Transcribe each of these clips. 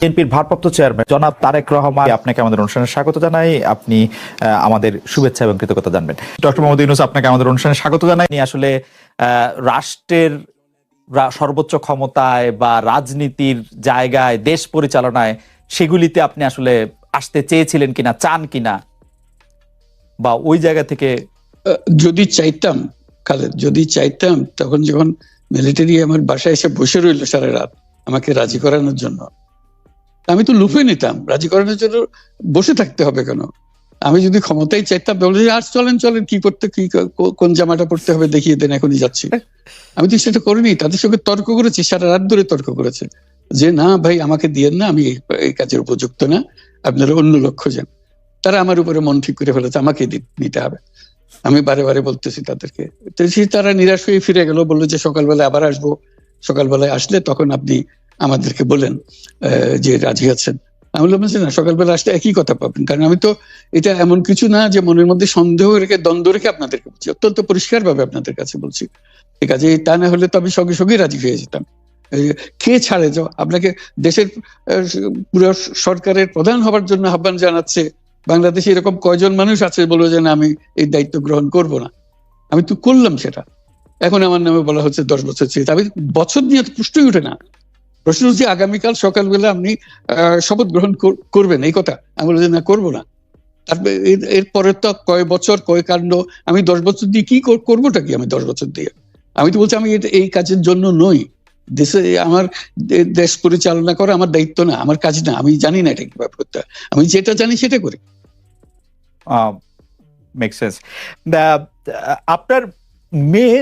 বিএনপির ভারপ্রাপ্ত চেয়ারম্যান জনাব তারেক রহমান, আপনাকে আমাদের অনুষ্ঠানে স্বাগত জানাই। আপনি আমাদের শুভেচ্ছা এবং কৃতজ্ঞতা জানবেন। ডক্টর মোহাম্মদ ইউনূস, আপনাকে আমাদের অনুষ্ঠানে স্বাগত জানাই। আসলে রাষ্ট্রের সর্বোচ্চ ক্ষমতায় বা রাজনীতির জায়গায়, দেশ পরিচালনায়, সেগুলিতে আপনি আসলে আসতে চেয়েছিলেন কিনা, চান কিনা, বা ওই জায়গা থেকে? যদি চাইতাম খালেদ, যদি চাইতাম, তখন যখন মিলিটারি আমার বাসায় এসে বসে রইল সারা রাত আমাকে রাজি করানোর জন্য, আমি তো লুফে নিতাম। রাজি করানোর জন্য বসে থাকতে হবে কেন? আমি যদি ক্ষমতাই চাইতাম, বলে আর চলেন চলেন, কি করতে, কি কোন জামাটা পড়তে হবে দেখিয়ে দেন, এখনই যাচ্ছি। আমি তো সেটা করিনি। তাদের সঙ্গে তর্ক করেছি, সারা রাত ধরে তর্ক করেছে যে না ভাই, আমাকে দিয়েন না, আমি এই কাজের উপযুক্ত না, আপনারা অন্য লক্ষ্য যান। তারা আমার উপরে মন ঠিক করে ফেলেছে, আমাকে নিতে হবে। আমি বারে বারে বলতেছি তাদেরকে, তারা নিরাশ হয়ে ফিরে গেল, বললো যে সকালবেলায় আবার আসবো, সকালবেলায় আসলে তখন আপনি আমাদেরকে বলেন যে রাজি আছেন। আমি বললাম যে না, সকালবেলা আসলে একই কথা পাবেন, কারণ আমি তো এটা এমন কিছু না যে মনের মধ্যে সন্দেহ রেখে, দ্বন্দ্ব রেখে আপনাদেরকে বলছি, অত্যন্ত পরিষ্কার ভাবে আপনাদের কাছে বলছি। ঠিক আছে, তা না হলে তো আমি সঙ্গে সঙ্গে রাজি হয়ে যেতাম। কে ছাড়ে যাও আপনাকে? দেশের পুরো সরকারের প্রধান হবার জন্য আহ্বান জানাচ্ছে বাংলাদেশে এরকম কয়জন মানুষ আছে বলবো যে না, আমি এই দায়িত্ব গ্রহণ করব না? আমি তো করলাম সেটা। এখন আমার নামে বলা হচ্ছে 10 বছর চেয়ে। আমি বছর নিয়ে তো প্রশ্নই উঠে না। প্রশ্ন হচ্ছে আগামীকাল সকালবেলা আপনি শপথ গ্রহণ করবেন, এই কথা। আমি বললাম যে না, করবো না। তারপরে এরপরে তো কয় বছর, কয় কাণ্ড। আমি 10 বছর দিয়ে কি করবোটা কি? আমি 10 বছর দিয়ে, আমি তো বলছি আমি এই কাজের জন্য নই। দেশে আমার দেশ পরিচালনা করা আমার দায়িত্ব না, আমার কাজ না। আমি জানি না এটা কিভাবে করতে হয়। আমি যেটা জানি সেটা করি। Make sense. আপনার মেয়ে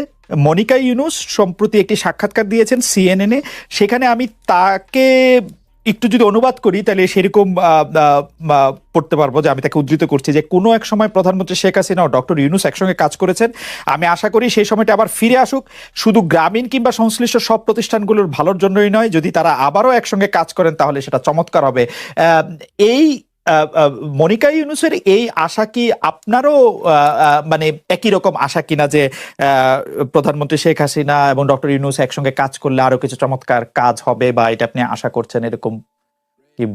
মনিকা ইউনূস সম্প্রতি একটি সাক্ষাৎকার দিয়েছেন সিএনএন-এ। সেখানে আমি তাকে একটু যদি অনুবাদ করি তাহলে সেরকম পড়তে পারবো, যে আমি তাকে উদ্ধৃত করছি যে কোনো এক সময় প্রধানমন্ত্রী শেখ হাসিনা ও ডক্টর ইউনূস একসঙ্গে কাজ করেছেন। আমি আশা করি সেই সময়টা আবার ফিরে আসুক, শুধু গ্রামীণ কিংবা সংশ্লিষ্ট সব প্রতিষ্ঠানগুলোর ভালোর জন্যই নয়। যদি তারা আবারও একসঙ্গে কাজ করেন তাহলে সেটা চমৎকার হবে। এই মনিকা ইউনূসের এই আশা কি আপনারও মানে একই রকম আশা কিনা, যে প্রধানমন্ত্রী শেখ হাসিনা এবং ডক্টর ইউনূস একসঙ্গে কাজ করলে আরো কিছু চমৎকার কাজ হবে, বা এটা আপনি আশা করছেন এরকম কি?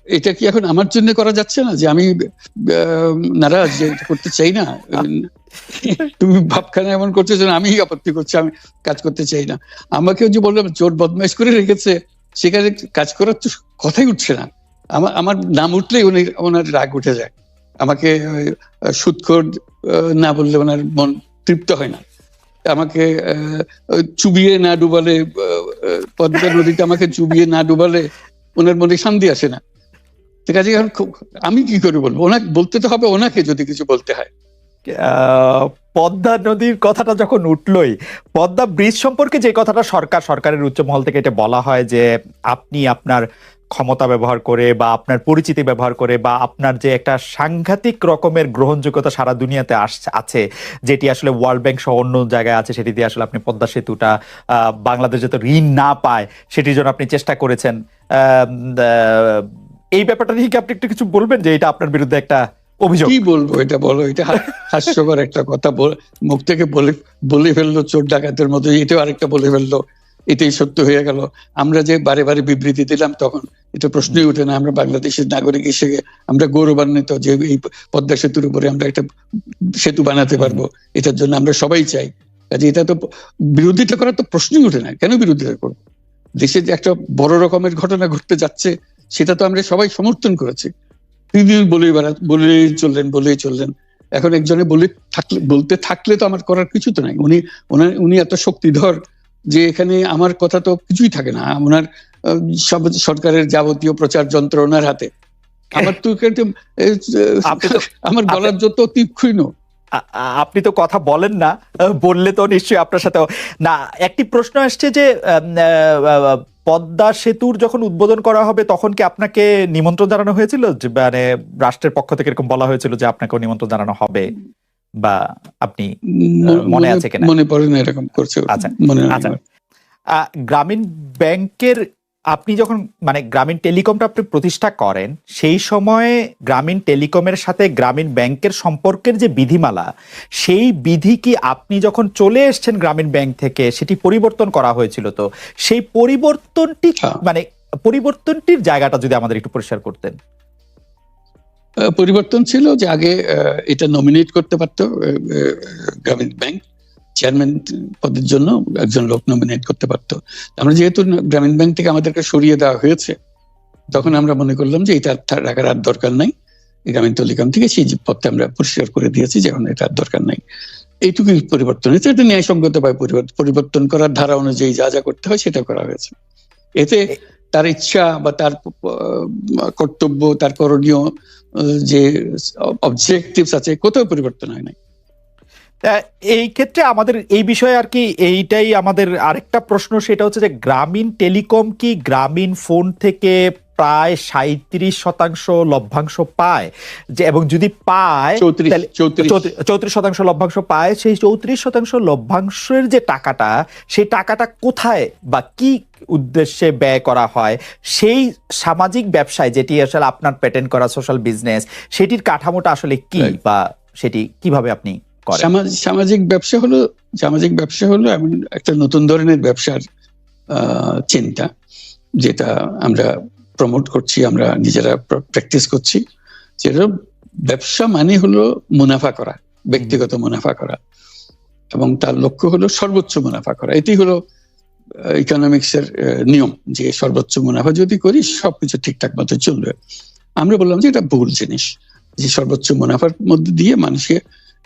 এটা কি এখন আমার জন্য করা যাচ্ছে না যে আমি নারাজ, যে করতে চাই না? তুমি ভাবখানা এমন করছো যে আমি আপত্তি করছি, আমি কাজ করতে চাই না। আমাকে যে বললাম চোর বদমাইশ করে রেখেছে, সেখানে কাজ করার তো কথাই উঠছে না। আমার নাম উঠলেই ওনার রাগ উঠে যায়। আমাকে সুদখোর না বললে ওনার মন তৃপ্ত হয় না। আমাকে চুবিয়ে না ডুবালে, পদ্মা নদীতে আমাকে চুবিয়ে না ডুবালে ওনার মনে শান্তি আসে না। ঠিক আছে, আমি কি করে বলবো? ওনাকে বলতে তো হবে, ওনাকে যদি কিছু বলতে হয়। পদ্মা নদীর কথাটা যখন উঠলই, পদ্মা ব্রিজ সম্পর্কে যে কথাটা সরকারের উচ্চ মহল থেকে এটা বলা হয় যে আপনি আপনার ক্ষমতা ব্যবহার করে বা আপনার পরিচিতি ব্যবহার করে বা আপনার যে একটা সাংঘাতিক রকমের গ্রহণযোগ্যতা সারা দুনিয়াতে আছে, যেটি আসলে ওয়ার্ল্ড ব্যাংক সহ অন্য জায়গায় আছে, সেটি দিয়ে আসলে আপনি পদ্মা সেতুটা বাংলাদেশ যাতে ঋণ না পায় সেটির জন্য আপনি চেষ্টা করেছেন। এই ব্যাপারটা নিয়ে কি আপনি একটু কিছু বলবেন, যে এটা আপনার বিরুদ্ধে একটা অভিযোগ? কি বলবো, এটা বলো, এটা হাস্যকর একটা কথা। মুখ থেকে বলে ফেললো চোর ডাকাতের মতো, এটাও আরেকটা বলে ফেললো, এটাই সত্য হয়ে গেল। আমরা যে বারে বারে বিবৃতি দিলাম তখন এটা প্রশ্নই উঠে না। আমরা বাংলাদেশের নাগরিক হিসেবে আমরা গৌরবান্বিত যে এই পদ্মা সেতুর উপরে আমরা একটা সেতু বানাতে পারবো, এটার জন্য আমরা সবাই চাই। কাজে এটা তো বিরোধিতা করার তো প্রশ্নই উঠে না। কেন বিরোধিতা করবো? দেশে যে একটা বড় রকমের ঘটনা ঘটতে যাচ্ছে, সেটা তো আমরা সবাই সমর্থন করেছি। বলেই চললেন। এখন একজনে বলতে থাকলে তো আমার করার কিছু তো নাই। উনি এত শক্তিধর যে এখানে আমার কথা তো কিছুই থাকে না। ওনার সরকারের যাবতীয় প্রচার যন্ত্র ওনার হাতে। আমার তো আমার গলার যত তীক্ষ্ণ। আপনি তো কথা বলেন না, বললে তো নিশ্চয়ই আপনার সাথে না। একটি প্রশ্ন আসছে যে পদ্মা সেতুর যখন উদ্বোধন করা হবে তখন কি আপনাকে নিমন্ত্রণ জানানো হয়েছিল? যে মানে রাষ্ট্রের পক্ষ থেকে এরকম বলা হয়েছিল যে আপনাকেও নিমন্ত্রণ জানানো হবে, বা আপনি মনে আছে কিনা? মনে পড়ে না এরকম করছে। আচ্ছা, গ্রামীণ ব্যাংকের আপনি যখন মানে গ্রামীণ টেলিকমটা আপনি প্রতিষ্ঠা করেন, সেই সময়ে গ্রামীণ টেলিকমের সাথে গ্রামীণ ব্যাংকের সম্পর্কের যে বিধিমালা, সেই বিধি কি আপনি যখন চলে এসেছেন গ্রামীণ ব্যাংক থেকে সেটি পরিবর্তন করা হয়েছিল? তো সেই পরিবর্তনটি মানে পরিবর্তনটির জায়গাটা যদি আমাদের একটু পরিষ্কার করতেন। পরিবর্তন ছিল যে আগে এটা নমিনেট করতে পারতো গ্রামীণ ব্যাংক, চেয়ারম্যান পদের জন্য একজন লোক নমিনেট করতে পারতো। আমরা যেহেতু গ্রামীণ ব্যাংক থেকে আমাদেরকে সরিয়ে দেওয়া হয়েছে, তখন আমরা মনে করলাম যে এটা রাখার আর দরকার নাই। গ্রামীণ টেলিকম থেকে সেই পদটা আমরা পরিষ্কার করে দিয়েছি যে এখন এটা আর দরকার নাই। এইটুকুই পরিবর্তন হয়েছে। এটা ন্যায়সঙ্গতভাবে পরিবর্তন করার ধারা অনুযায়ী যা যা করতে হয় সেটা করা হয়েছে। এতে তার ইচ্ছা বা তার কর্তব্য, তার করণীয় যে অবজেক্টিভস আছে, কোথাও পরিবর্তন হয় নাই। এই ক্ষেত্রে আমাদের এই বিষয়ে আর কি এইটাই আমাদের আরেকটা প্রশ্ন, সেটা হচ্ছে যে গ্রামীণ টেলিকম কি গ্রামীণ ফোন থেকে প্রায় 37% লভ্যাংশ পায়, যে এবং যদি পায় 34% লভ্যাংশ পায়, সেই 34% লভ্যাংশের যে টাকাটা, সেই টাকাটা কোথায় বা কি উদ্দেশ্যে ব্যয় করা হয়? সেই সামাজিক ব্যবসায় যেটি আসলে আপনার প্যাটেন্ট করা সোশ্যাল বিজনেস, সেটির কাঠামোটা আসলে কি বা সেটি কিভাবে আপনি করেন? সামাজিক ব্যবসা হলো এমন একটা নতুন ধরনের ব্যবসার চিন্তা, যেটা আমরা প্রমোট করছি, আমরা নিজেরা প্র্যাকটিস করছি। যেটা ব্যবসা মানে হলো মুনাফা করা, ব্যক্তিগত মুনাফা করা, এবং তার লক্ষ্য হলো সর্বোচ্চ মুনাফা করা। এটি হলো ইকোনমিক্স এর নিয়ম, যে সর্বোচ্চ মুনাফা যদি করি সবকিছু ঠিকঠাক মতো চলবে। আমরা বললাম যে এটা ভুল জিনিস, যে সর্বোচ্চ মুনাফার মধ্যে দিয়ে মানুষকে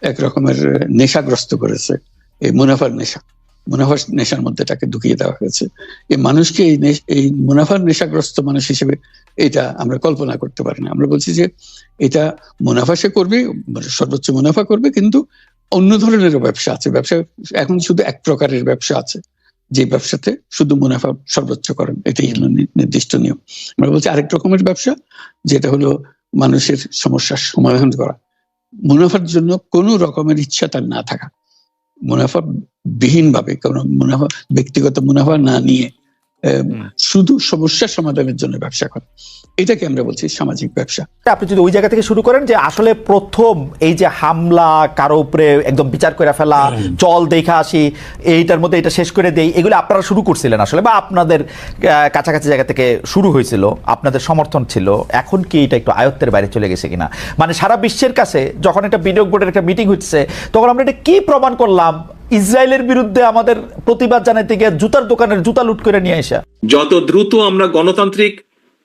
এক রকমের নেশাগ্রস্ত করেছে। এই মুনাফার নেশার মধ্যে তাকে ঢুকিয়ে দেওয়া হয়েছে। এই মানুষকে এই মুনাফার নেশাগ্রস্ত মানুষ হিসেবে এটা আমরা কল্পনা করতে পারি না। আমরা বলছি যে এটা মুনাফা সে করবে, সর্বোচ্চ মুনাফা করবে, কিন্তু অন্য ধরনেরও ব্যবসা আছে। ব্যবসা এখন শুধু এক প্রকারের ব্যবসা আছে, যে ব্যবসাতে শুধু মুনাফা সর্বোচ্চ করেন, এটাই হলো নির্দিষ্ট নিয়ম। আমরা বলছি আরেক রকমের ব্যবসা, যেটা হলো মানুষের সমস্যার সমাধান করা, মুনাফার জন্য কোনো রকমের ইচ্ছা তার না থাকা, মুনাফা বিহীন ভাবে, কোনো মুনাফা, ব্যক্তিগত মুনাফা না নিয়ে শুধু সমস্যার সমাধানের জন্য ব্যবসা করা, এটাকে আমরা বলছি সামাজিক ব্যবসা। আপনি যদি ওই জায়গা থেকে শুরু করেন যে আসলে প্রথম এই যে হামলা, কারো উপরে একদম বিচার করে ফেলা, চল দেখা আসি, এইটার মধ্যে এটা শেষ করে দেই, এগুলো আপনারা শুরু করছিলেন আসলে, বা আপনাদের কাছাকাছি জায়গা থেকে শুরু হয়েছিল, আপনাদের সমর্থন ছিল। এখন কি এটা একটু আয়ত্তের বাইরে চলে গেছে কিনা? মানে সারা বিশ্বের কাছে যখন একটা বিনিয়োগ বোর্ডের একটা মিটিং হচ্ছে, তখন আমরা এটা কি প্রমাণ করলাম? ইসরায়েলের বিরুদ্ধে আমাদের প্রতিবাদ জানাতে গিয়ে জুতার দোকানের জুতা লুট করে নিয়ে আসা। যত দ্রুত আমরা গণতান্ত্রিক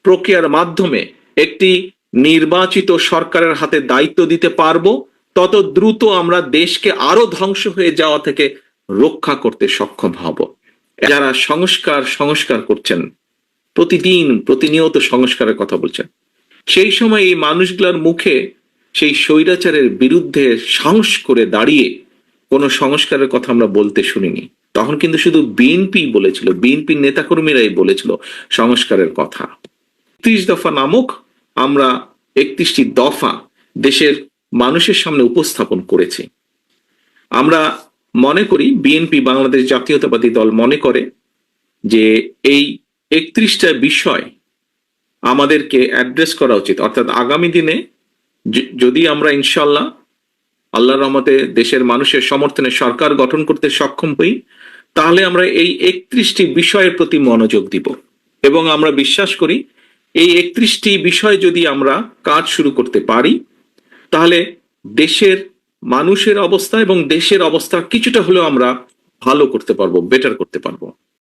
প্রক্রিয়ার মাধ্যমে একটি নির্বাচিত সরকারের হাতে দায়িত্ব দিতে পারবো, তত দ্রুত আমরা দেশকে আরো ধ্বংস হয়ে যাওয়া থেকে রক্ষা করতে সক্ষম হব। যারা সংস্কার করছেন, প্রতিনিয়ত সংস্কারের কথা বলছেন, সেই সময় এই মানুষগুলোর মুখে সেই স্বৈরাচারের বিরুদ্ধে সাহস করে দাঁড়িয়ে কোনো সংস্কারের কথা আমরা বলতে শুনিনি। তখন কিন্তু শুধু বিএনপি বলেছিল, বিএনপির নেতাকর্মীরাই বলেছিল সংস্কারের কথা। ৩০ দফা নামক আমরা ৩১টি দফা দেশের মানুষের সামনে উপস্থাপন করেছি। আমরা মনে করি, বিএনপি বাংলাদেশ জাতীয়তাবাদী দল মনে করে যে এই ৩১টা বিষয় আমাদেরকে অ্যাড্রেস করা উচিত। অর্থাৎ আগামী দিনে যদি আমরা ইনশাল্লাহ আল্লাহর রহমতে দেশের মানুষের সমর্থনে সরকার গঠন করতে সক্ষম হই, তাহলে আমরা এই ৩১টি বিষয়ের প্রতি মনোযোগ দিব। এবং আমরা বিশ্বাস করি এই ৩১টি বিষয় যদি আমরা কাজ শুরু করতে পারি, তাহলে দেশের মানুষের অবস্থা এবং দেশের অবস্থা কিছুটা হলেও আমরা ভালো করতে পারবো, বেটার করতে পারবো।